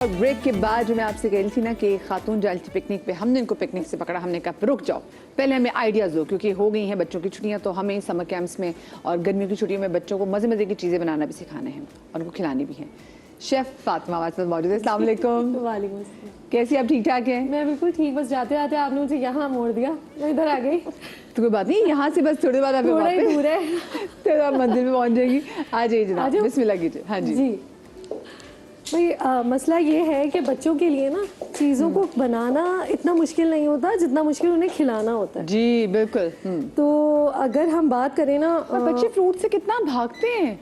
और ब्रेक के बाद जो मैं आपसे कह रही थी ना कि खातून जाती थी पिकनिक पे, हमने इनको पिकनिक से पकड़ा, हमने कहा रुक जाओ, पहले हमें आइडियाज़ दो, क्योंकि हो गई हैं बच्चों की छुट्टियां, तो हमें समर कैंप्स में और गर्मियों की छुट्टियों में बच्चों को मज़े मज़े की चीज़ें बनाना भी सिखाने हैं और उनको खिलानी भी हैं। शेफ़ फातिमा हमारे साथ मौजूद है। अस्सलाम वालेकुम। वालेकुम अस्सलाम। कैसी आप ठीक ठाक हैं? मैं बिल्कुल ठीक, बस जाते जाते आपने मुझे यहाँ मोड़ दिया, मैं इधर आ गई। तो कोई बात नहीं, यहाँ से बस थोड़ी बात थोड़ा ही दूर है तो आप मंदिर में पहुँच जाएगी। आ जाइए जनाब, बिस्मिल्लाह कीजिए। हाँ जी जी भाई, मसला ये है कि बच्चों के लिए ना चीज़ों को बनाना इतना मुश्किल नहीं होता जितना मुश्किल उन्हें खिलाना होता है। जी बिल्कुल। तो अगर हम बात करें ना, बच्चे फ्रूट से कितना भागते हैं,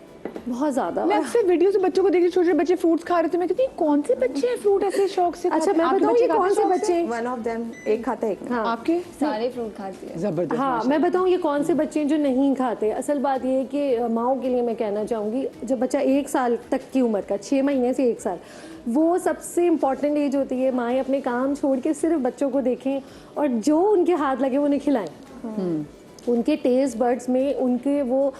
बहुत ज़्यादा। मैं अक्सर वीडियो से बच्चों को देखी, छोटे छोटे बच्चे फ्रूट्स खा रहे थे, मैं कहती हूँ कौन से बच्चे हैं फ्रूट ऐसे शौक से अच्छा खाते? मैं आपके बताऊँ बच्चे ये खाते कौन से शौक बच्चे हैं? वन ऑफ देम एक खाता है, एक नहीं। हाँ आपके सारे फ्रूट खाते हैं। जबरदस्त। हाँ मैं बताऊँ ये कौन से बच्चे हैं जो नहीं खाते। असल बात ये है कि माओ के लिए मैं कहना चाहूँगी, जब बच्चा 1 साल तक की उम्र का, 6 महीने से 1 साल, वो सबसे इम्पॉर्टेंट एज होती है। माएँ अपने काम छोड़ के सिर्फ बच्चों को देखें और जो उनके हाथ लगे वो उन्हें खिलाएं। उनके टेस्ट बर्ड्स में उनके वो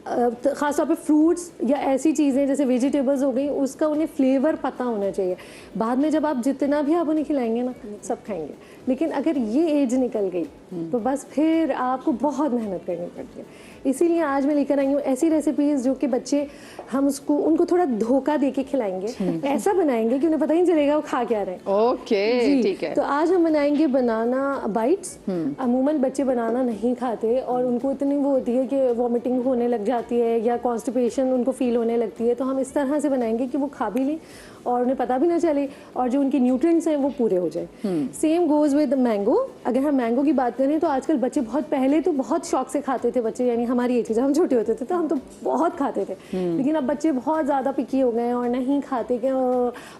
ख़ास तौर पे फ्रूट्स या ऐसी चीज़ें जैसे वेजिटेबल्स हो गई, उसका उन्हें फ्लेवर पता होना चाहिए। बाद में जब आप जितना भी आप उन्हें खिलाएंगे ना, सब खाएंगे। लेकिन अगर ये एज निकल गई तो बस फिर आपको बहुत मेहनत करनी पड़ती है। इसीलिए आज मैं लेकर आई हूँ ऐसी रेसिपीज़ जो कि बच्चे, हम उनको थोड़ा धोखा दे के खिलाएंगे, ऐसा बनाएंगे कि उन्हें पता ही नहीं चलेगा वो खा क्या रहे हैं। ओके ठीक है। तो आज हम बनाएंगे बनाना बाइट्स। अमूमन बच्चे बनाना नहीं खाते और उनको इतनी वो होती है कि वॉमिटिंग होने लग जाती है या कॉन्स्टिपेशन उनको फील होने लगती है। तो हम इस तरह से बनाएंगे कि वो खा भी लें और उन्हें पता भी ना चले और जो उनके न्यूट्रिएंट्स हैं वो पूरे हो जाए। Same goes with mango. अगर हम मैंगो की बात करें तो आजकल बच्चे बहुत, पहले तो बहुत शौक से खाते थे बच्चे, यानी हमारी एज, जब हम छोटे होते थे तो हम तो बहुत खाते थे। लेकिन अब बच्चे बहुत ज़्यादा पिकी हो गए हैं और नहीं खाते कि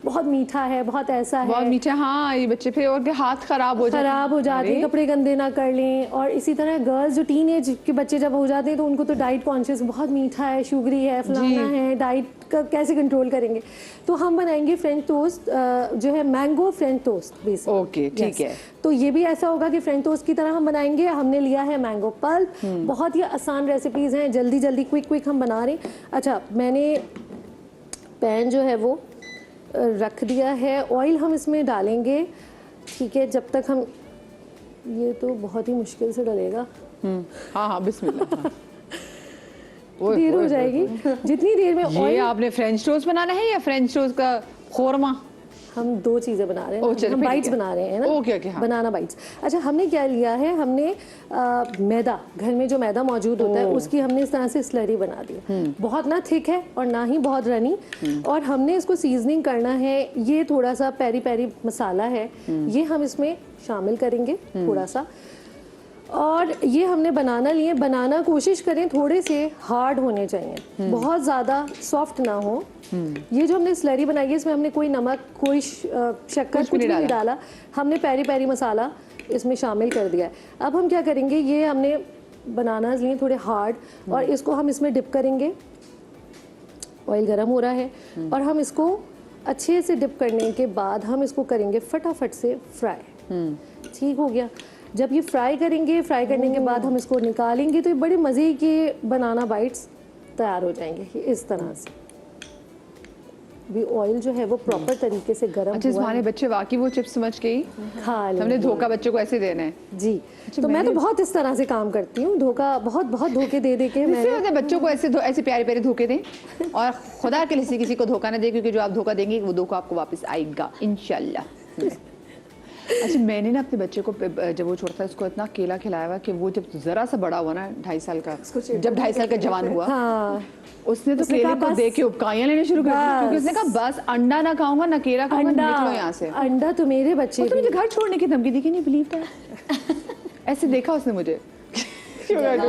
बहुत मीठा है, बहुत ऐसा है, बहुत मीठा। हाँ ये बच्चे फिर और हाथ खराब हो जाते हैं, कपड़े गंदे ना कर लें। और इसी तरह गर्ल्स जो टीन एज के बच्चे जब हो जाते हैं तो उनको तो डाइट कॉन्शियस, बहुत मीठा है, शुगरी है, फलाना है, डाइट का कैसे कंट्रोल करेंगे। तो हम बनाएंगे फ्रेंच टोस्ट, जो है mango French toast basic. Okay ठीक है। तो ये भी ऐसा होगा कि फ्रेंच टोस्ट की तरह हम बनाएंगे। हमने लिया है मैंगो पल्प। बहुत ही आसान रेसिपीज़ हैं, जल्दी जल्दी क्विक हम बना रहे हैं। अच्छा, मैंने पैन जो है वो रख दिया है, ऑयल हम इसमें डालेंगे, ठीक है, जब तक हम, ये तो बहुत ही मुश्किल से डलेगा। हाँ हाँ बिस्मिल्लाह। देर हो जाएगी जितनी देर में ये ऑयल। आपने फ्रेंच टोस्ट बनाना है या फ्रेंच टोस्ट का खोरमा? हम 2 चीज़ें बना रहे हैं, हम बाइट्स बना रहे हैं ना। ओके हाँ। बनाना बाइट्स। अच्छा, हमने क्या लिया है, हमने मैदा, घर में जो मैदा मौजूद होता है उसकी हमने इस तरह से स्लरी बना दी। बहुत ना थिक है और ना ही बहुत रनी। और हमने इसको सीजनिंग करना है। ये थोड़ा सा पेरी पेरी मसाला है, ये हम इसमें शामिल करेंगे थोड़ा सा। और ये हमने बनाना लिए। बनाना कोशिश करें थोड़े से हार्ड होने चाहिए, बहुत ज़्यादा सॉफ्ट ना हो। ये जो हमने स्लरी बनाई है इसमें हमने कोई नमक, कोई शक्कर कुछ भी नहीं डाला। हमने पेरी पेरी मसाला इसमें शामिल कर दिया है। अब हम क्या करेंगे, ये हमने बनाना लिए थोड़े हार्ड और इसको हम इसमें डिप करेंगे। ऑयल गर्म हो रहा है और हम इसको अच्छे से डिप करने के बाद हम इसको करेंगे फटाफट से फ्राई। ठीक हो गया। जब ये फ्राई करेंगे, फ्राई करने के बाद हम इसको निकालेंगे तो ये बड़े मज़े के बनाना बाइट्स तैयार हो जाएंगे इस तरह से। भी ऑयल जो है वो प्रॉपर तरीके से गर्म अच्छा, हुआ हमारे है। बच्चे वाकई वो चिप्स समझ के ही खा लेंगे। हमने धोखा बच्चों को ऐसे देना है जी। तो मैं तो बहुत इस तरह से काम करती हूँ, धोखा बहुत धोखे दे के मैंने बच्चों को ऐसे प्यारे प्यारे धोखे दें और खुदा के लिए किसी को धोखा ना दे, क्योंकि जो आप धोखा देंगे वो धोखा आपको वापस आएगा इंशाल्लाह। अच्छा, मैंने ना अपने बच्चे को जब वो छोटा था उसको इतना केला खिलाया हुआ कि वो जब जरा सा बड़ा हुआ ना, 2.5 साल का, जब 2.5 साल का जवान हुआ, हाँ, उसने तो केले को देख के उपकाइयां लेने शुरू कर दी, क्योंकि उसने कहा बस अंडा ना खाऊंगा ना केला खाऊंगा, निकलो यहाँ से। अंडा तो मेरे बच्चे तो मुझे घर छोड़ने की धमकी दी कि नहीं बिलीव था। ऐसे देखा उसने मुझे। जवान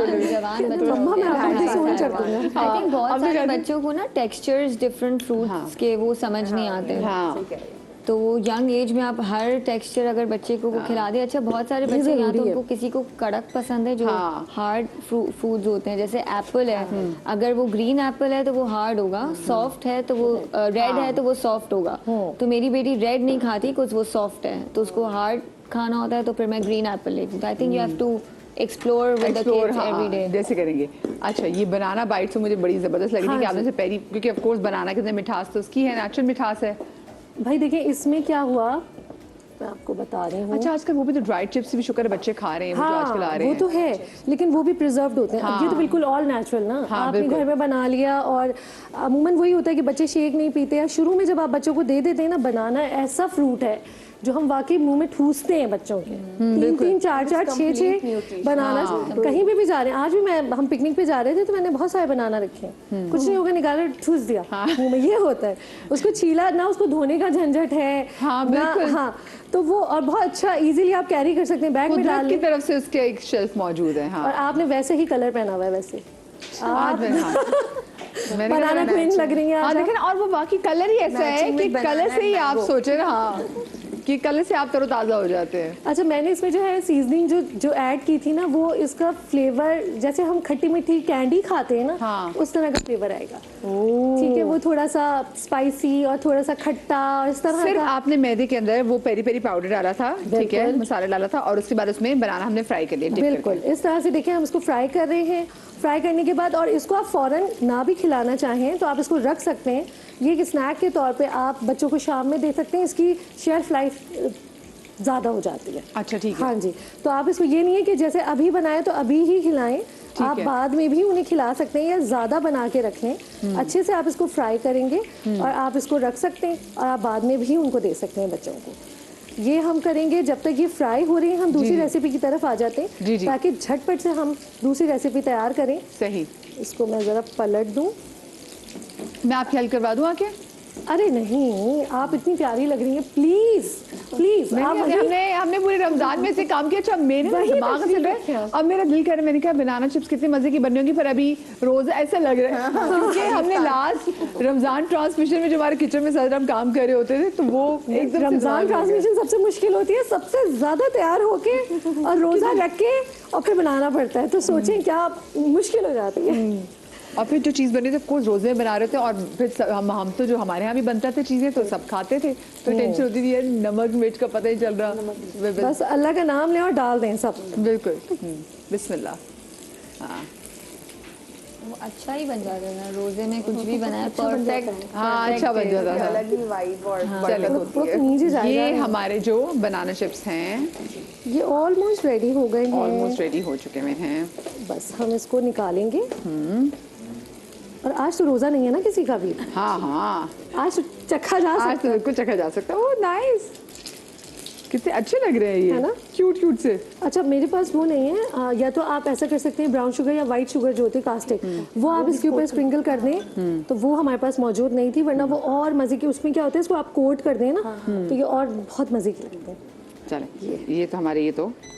मम्मा मैं आपको डिसोन कर दूंगा। आई थिंक बहुत सारे बच्चों को ना टेक्सचर्स डिफरेंट फ्रूट्स के वो समझ नहीं आते। तो यंग एज में आप हर टेक्सचर अगर बच्चे को खिला दे। अच्छा, बहुत सारे बच्चे यहाँ तो उनको किसी को कड़क पसंद है, जो हार्ड फूड्स होते हैं, जैसे एप्पल है, अगर वो ग्रीन एप्पल है तो वो हार्ड होगा, सॉफ्ट है तो वो रेड है तो वो सॉफ्ट होगा। तो मेरी बेटी रेड नहीं खाती कुछ, वो सॉफ्ट है, तो उसको हार्ड खाना होता है, तो फिर मैं ग्रीन एप्पल लेती हूँ। I think you have to explore with the kids every day. जैसे करेंगे। अच्छा, ये बनाना बाइट्स तो मुझे बड़ी जबरदस्त लगी थी कि आपने से पहली, क्योंकि ऑफ कोर्स बनाना के अंदर मिठास तो उसकी है, नेचुरल मिठास है, भाई देखिए इसमें क्या हुआ, मैं आपको बता रही हूँ। अच्छा आजकल वो भी तो ड्राइड चिप्स भी शुक्र है बच्चे खा रहे हैं, वो जो आजकल आ रहे वो हैं। तो है, लेकिन वो भी प्रिजर्व्ड होते हैं। अब ये तो बिल्कुल ऑल नेचुरल ना, आपने घर में बना लिया। और अमूमन वही होता है कि बच्चे शेक नहीं पीते, या शुरू में जब आप बच्चों को दे देते हैं ना, बनाना ऐसा फ्रूट है जो हम वाकई मुंह में ठूसते हैं बच्चों के। 3-3, 4-4, 6-6 बनाना कहीं भी जा रहे हैं। आज भी हम पिकनिक पे जा रहे थे तो मैंने बहुत सारे बनाना रखे हैं, कुछ नहीं होगा, निकाला ठूस दिया मुंह में। ये होता है, उसको छीला ना, उसको धोने का झंझट है ना। तो वो और बहुत अच्छा इजीली आप कैरी कर सकते हैं, बैग में डाल की तरफ से उसके एक शेल्फ मौजूद है। और आपने वैसे ही कलर पहना हुआ है, वैसे आज बनाना क्वीन लग रही है। लेकिन और वो बाकी कलर ही ऐसा है कि कलर से ही आप सोचे ना, हाँ कि कलर से आप तरोताजा हो जाते हैं। अच्छा मैंने इसमें जो है सीजनिंग जो ऐड की थी ना, वो इसका फ्लेवर जैसे हम खट्टी मीठी कैंडी खाते हैं ना, उस तरह का फ्लेवर आएगा। ठीक है, वो थोड़ा सा स्पाइसी और थोड़ा सा खट्टा और इस तरह। सिर्फ आपने मैदे के अंदर वो पेरी पेरी पाउडर डाला था, ठीक है, मसाला डाला था, और उसके बाद उसमें बनाना हमने फ्राई कर लिया। बिल्कुल इस तरह से देखिए हम इसको फ्राई कर रहे हैं। फ्राई करने के बाद, और इसको आप फौरन ना भी खिलाना चाहें तो आप इसको रख सकते हैं। ये एक स्नैक के तौर पे आप बच्चों को शाम में दे सकते हैं, इसकी शेल्फ लाइफ ज़्यादा हो जाती है। अच्छा ठीक है। हाँ जी, तो आप इसको ये नहीं है कि जैसे अभी बनाए तो अभी ही खिलाएं, आप बाद में भी उन्हें खिला सकते हैं या ज़्यादा बना के रख लें। अच्छे से आप इसको फ्राई करेंगे और आप इसको रख सकते हैं, और आप बाद में भी उनको दे सकते हैं बच्चों को। ये हम करेंगे जब तक ये फ्राई हो रही है, हम दूसरी रेसिपी की तरफ आ जाते हैं ताकि झटपट से हम दूसरी रेसिपी तैयार करें। सही। इसको मैं ज़रा पलट दूँ, मैं आपकी हेल्प करवा दूँ आके? अरे नहीं, आप इतनी प्यारी लग रही हैं, प्लीज प्लीज। हमने पूरे रमजान में से काम किया। अच्छा मेरे दिमाग से अब मेरा दिल कर रहा है, मैंने कहा बनाना चिप्स कितनी मजे की बनी होंगी, पर अभी रोज ऐसा लग रहा है क्योंकि हमने लास्ट रमजान ट्रांसमिशन में जो हमारे किचन में सर हम काम कर रहे होते थे, तो वो एकदम रमजान ट्रांसमिशन सबसे मुश्किल होती है, सबसे ज्यादा तैयार होके और रोजा रख के और फिर बनाना पड़ता है, तो सोचें क्या मुश्किल हो जाती है। और फिर जो चीज़ बनी थी कोई रोज़े में बना रहे थे, और फिर हम तो जो हमारे यहाँ भी बनता थे चीज़ें तो सब खाते थे, तो टेंशन होती थी यार नमक मिर्च का पता ही चल रहा। बस अल्लाह का नाम लें और डाल दें सब। बिल्कुल। बिस्मिल्लाह। हाँ वो अच्छा ही बन जाता है, रोजे में कुछ भी बनाया परफेक्ट। हाँ अच्छा बन जाता था, अलग ही वाइब और चलो नीचे जाएगा। ये हमारे जो बनाना चिप्स हैं ये ऑलमोस्ट रेडी हो गए हैं, ऑलमोस्ट रेडी हो चुके हैं। बस हम इसको निकालेंगे। और आज तो रोजा नहीं है ना किसी का भी। हाँ हाँ आज तो चखा जा सकता है। आज तो बिल्कुल चखा जा सकता है। ओह नाइस, कितने अच्छे लग रहे हैं ये, है ना? क्यूट क्यूट से। अच्छा मेरे पास वो नहीं है, या तो आप ऐसा कर सकते हैं ब्राउन शुगर या वाइट शुगर जो होती है कास्टिक, वो आप इसके ऊपर स्प्रिंकल कर दें, तो वो हमारे पास मौजूद नहीं थी, वरना वो और मजे की। उसमें क्या होता है, इसको आप कोट कर दें ना, तो ये और बहुत मजे की लगते हैं। चले ये तो हमारे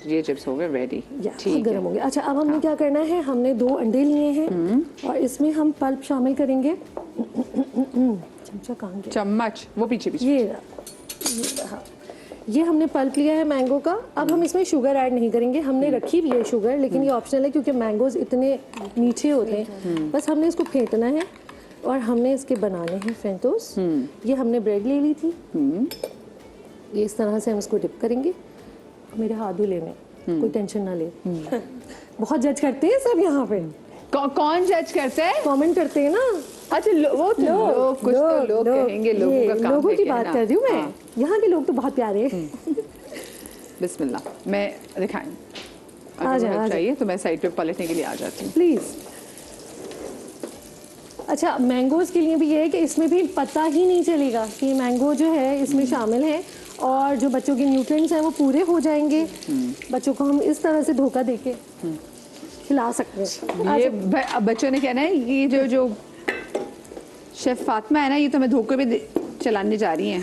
ये चिप्स हो गए रेडी, ठीक गर्म हो गया। अच्छा अब हमने क्या करना है, हमने 2 अंडे लिए हैं और इसमें हम पल्प शामिल करेंगे। चमचा कहाँ गया? चम्मच वो पीछे पीछे। ये हमने पल्प लिया है मैंगो का। अब हम इसमें शुगर ऐड नहीं करेंगे, हमने रखी भी है शुगर, लेकिन ये ऑप्शनल है क्योंकि मैंगोज इतने मीठे होते हैं। बस हमने इसको फेंटना है और हमने इसके बनाने हैं फेंटोस। ये हमने ब्रेड ले ली थी, ये इस तरह से हम इसको डिप करेंगे। मेरे हाथ भी लेने, कोई टेंशन ना ले। बहुत जज करते हैं सब यहाँ पे। कौन जज करते हैं? कमेंट करते हैं ना। अच्छा वो तो लोग कुछ तो लोग कहेंगे, लोगों का काम लोगों की है बात कहना। कर रही हूँ मैं। हाँ। यहाँ के लोग तो बहुत प्यारे हैं। बिस्मिल्लाह, मैं दिखाएं आ जाए चाहिए तो मैं साइड पे पलटने के लिए आ जाती हूँ प्लीज। अच्छा मैंगोज के लिए भी ये है कि इसमें भी पता ही नहीं चलेगा कि मैंगो जो है इसमें शामिल है, और जो बच्चों के न्यूट्रिएंट्स हैं वो पूरे हो जाएंगे। बच्चों को हम इस तरह से धोखा देके खिला सकते हैं। ये बच्चों ने कहना है ये जो शेफ फातिमा है ना, ये तो मैं धोखे में चलाने जा रही हैं।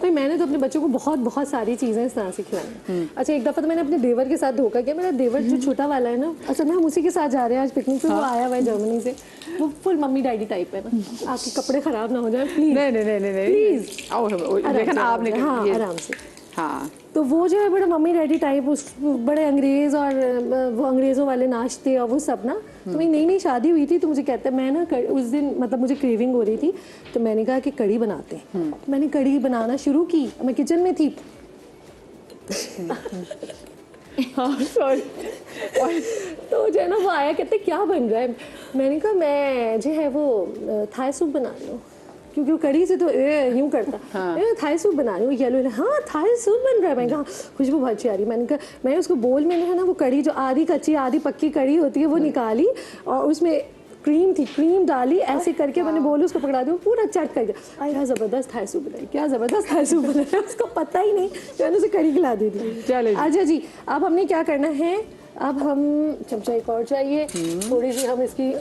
भाई मैंने तो अपने बच्चों को बहुत बहुत सारी चीज़ें इस तरह से खिलाई। अच्छा एक दफ़ा तो मैंने अपने देवर के साथ धोखा किया। मेरा देवर जो छोटा वाला है ना, असल में हम उसी के साथ जा रहे हैं आज पिकनिक पे। वो आया हुआ है जर्मनी से, वो फुल मम्मी डैडी टाइप है ना। आपके कपड़े खराब ना हो जाए प्लीज। नहीं प्लीज आओ देखा ना आपने। हाँ आराम से। हाँ तो वो जो है बड़ा मम्मी डैडी टाइप, उस बड़े अंग्रेज़, और वो अंग्रेज़ों वाले नाश्ते और वो सब ना। तो मेरी नई नई शादी हुई थी, तो मुझे कहता है, मैं ना उस दिन मतलब मुझे क्रेविंग हो रही थी, तो मैंने कहा कि कड़ी बनाते हैं। मैंने कड़ी बनाना शुरू की, मैं किचन में थी। सॉरी। तो जो है ना वो आया, कहते क्या बन रहा है। मैंने कहा मैं जो है वो थाई सूप बना रही हूँ, क्योंकि वो कड़ी से तो यूं करता थाई सूप बना रही हूँ येलो हाँ थाई सूप बन रहा है। मैं कहा खुशबू बहुत अच्छी आ रही। मैंने कहा मैं उसको बोल में है ना वो कड़ी जो आधी कच्ची आधी पक्की कड़ी होती है वो निकाली और उसमें क्रीम थी क्रीम डाली ऐसे करके मैंने बोल उसको पकड़ा दिया पूरा चट कर गया। क्या ज़बरदस्त थाई सूप बनाई क्या ज़बरदस्त थाई सूप बनाया उसको पता ही नहीं मैंने उसे कड़ी खिला दी थी। चलो अच्छा जी अब हमने क्या करना है अब हम चमचा एक और चाहिए थोड़ी सी हम इसकी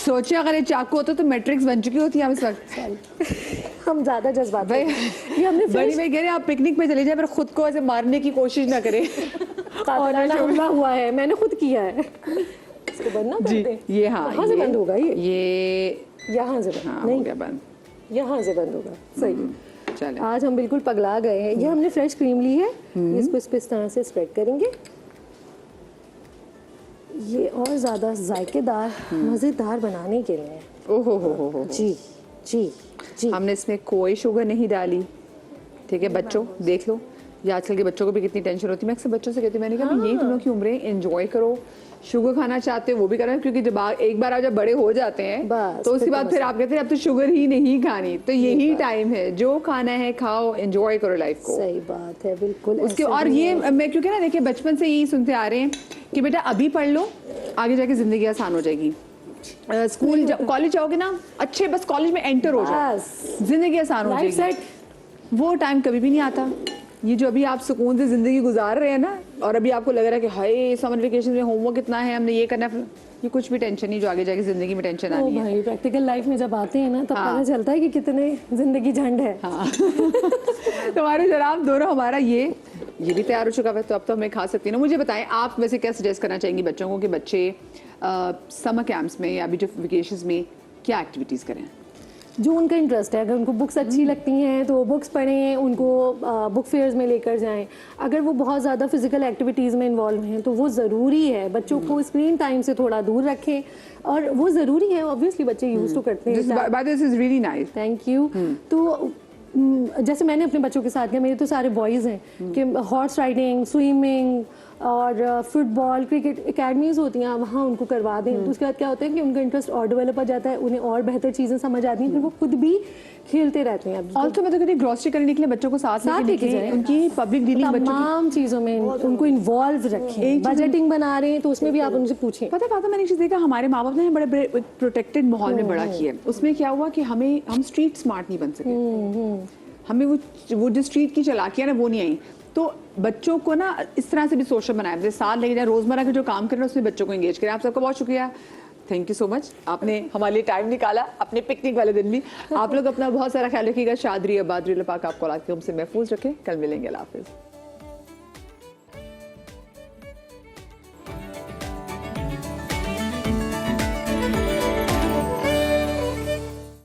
सोचिए अगर ये चाकू होता तो मैट्रिक्स बन चुकी होती है हम इस वक्त। हम ज़्यादा जज्बात भाई ये हमने बड़ी भाई कह रहे हैं आप पिकनिक पे चले जाए पर खुद को ऐसे मारने की कोशिश ना करें। कातिलाना हमला हुआ है मैंने खुद किया है। इसको बंद ना कर दे ये हाँ कहाँ से बंद होगा ये यहाँ से बंद हाँ, नहीं हो गया बंद यहाँ से बंद होगा सही। चले आज हम बिल्कुल पगला गए हैं। ये हमने फ्रेश क्रीम ली है इसको इस तरह से स्प्रेड करेंगे ये और ज़्यादा जायकेदार मज़ेदार बनाने के लिए। ओहो हो जी जी जी हमने इसमें कोई शुगर नहीं डाली। ठीक है बच्चों देख लो ये आजकल के बच्चों को भी कितनी टेंशन होती है। मैं अक्सर बच्चों से कहती हूँ मैंने कहा यही तुम लोग की उम्रें एंजॉय करो शुगर खाना चाहते हो वो भी करो क्योंकि जब एक बार आप जब बड़े हो जाते हैं बस, तो उसके फिर बाद तो फिर आप कहते हैं अब तो शुगर ही नहीं खानी। तो यही टाइम है जो खाना है खाओ एंजॉय करो लाइफ को। सही बात है बिल्कुल उसके ऐसे और ही ये है। मैं क्योंकि ना देखिए बचपन से यही सुनते आ रहे हैं कि बेटा अभी पढ़ लो आगे जाके जिंदगी आसान हो जाएगी। स्कूल कॉलेज जाओगे ना अच्छे बस कॉलेज में एंटर हो जाओ बस जिंदगी आसान हो लाइफ जाएगी। वो टाइम कभी भी नहीं आता। ये जो अभी आप सुकून से जिंदगी गुजार रहे हैं ना और अभी आपको लग रहा है कि हाय समर वेकेशन में होमवर्क कितना है हमने ये करना है ये कुछ भी टेंशन नहीं जो आगे जाके जिंदगी में टेंशन आनी है। भाई प्रैक्टिकल लाइफ में जब आते हैं ना तब पता चलता है कि कितने जिंदगी झंड है। हाँ। तुम्हारे जनाब दोनों हमारा ये भी तैयार हो चुका है तो अब तो हमें खा सकती है ना। मुझे बताएं आप वैसे क्या सजेस्ट करना चाहेंगी बच्चों को कि बच्चे समर कैंप्स में या अभी जो वेकेशंस में क्या एक्टिविटीज़ करें जो उनका इंटरेस्ट है। अगर उनको बुक्स अच्छी लगती हैं तो वो बुक्स पढ़ें उनको बुक फेयर्स में लेकर जाएं। अगर वो बहुत ज़्यादा फिजिकल एक्टिविटीज़ में इन्वॉल्व हैं तो वो ज़रूरी है बच्चों को स्क्रीन टाइम से थोड़ा दूर रखें और वो ज़रूरी है ऑब्वियसली बच्चे यूज़ तो करते हैं। This is really nice thank you. तो जैसे मैंने अपने बच्चों के साथ किया मेरे तो सारे बॉयज़ हैं कि हॉर्स राइडिंग स्विमिंग और फुटबॉल क्रिकेट एकेडमीज़ होती हैं वहाँ उनको करवा दें। तो उसके बाद क्या होता है कि उनका इंटरेस्ट और डेवलप हो जाता है उन्हें और बेहतर चीज़ें समझ आती हैं फिर वो खुद भी खेलते रहते हैं। ऑल्सो मैं तो कहती ग्रॉसरी करने के लिए बच्चों को साथ लेके जाएं उनकी पब्लिक डीलिंग तमाम चीज़ों में उनको इन्वॉल्व रखें। बजटिंग बना रहे हैं तो उसमें भी आप उनसे पूछें। पता है मैंने एक चीज़ देखा हमारे माँ बाप ने बड़े प्रोटेक्टेड माहौल में बड़ा किया। उसमें क्या हुआ कि हम स्ट्रीट स्मार्ट नहीं बन सके। हमें वो जो स्ट्रीट की चालाकियाँ ना वो नहीं आई। तो बच्चों को ना इस तरह से भी सोशल बनाए साथ लेके जाए रोजमर्रा के जो काम करें उसमें बच्चों को एंगेज करें। आप सबका बहुत शुक्रिया थैंक यू सो मच आपने हमारे लिए टाइम निकाला अपने पिकनिक वाले दिन भी। आप लोग अपना बहुत सारा ख्याल रखिएगा। शाद रहिए आबाद रहिए पाक आपको औलाद के हमसे महफूज रखें। कल मिलेंगे अल्लाह हाफिज़।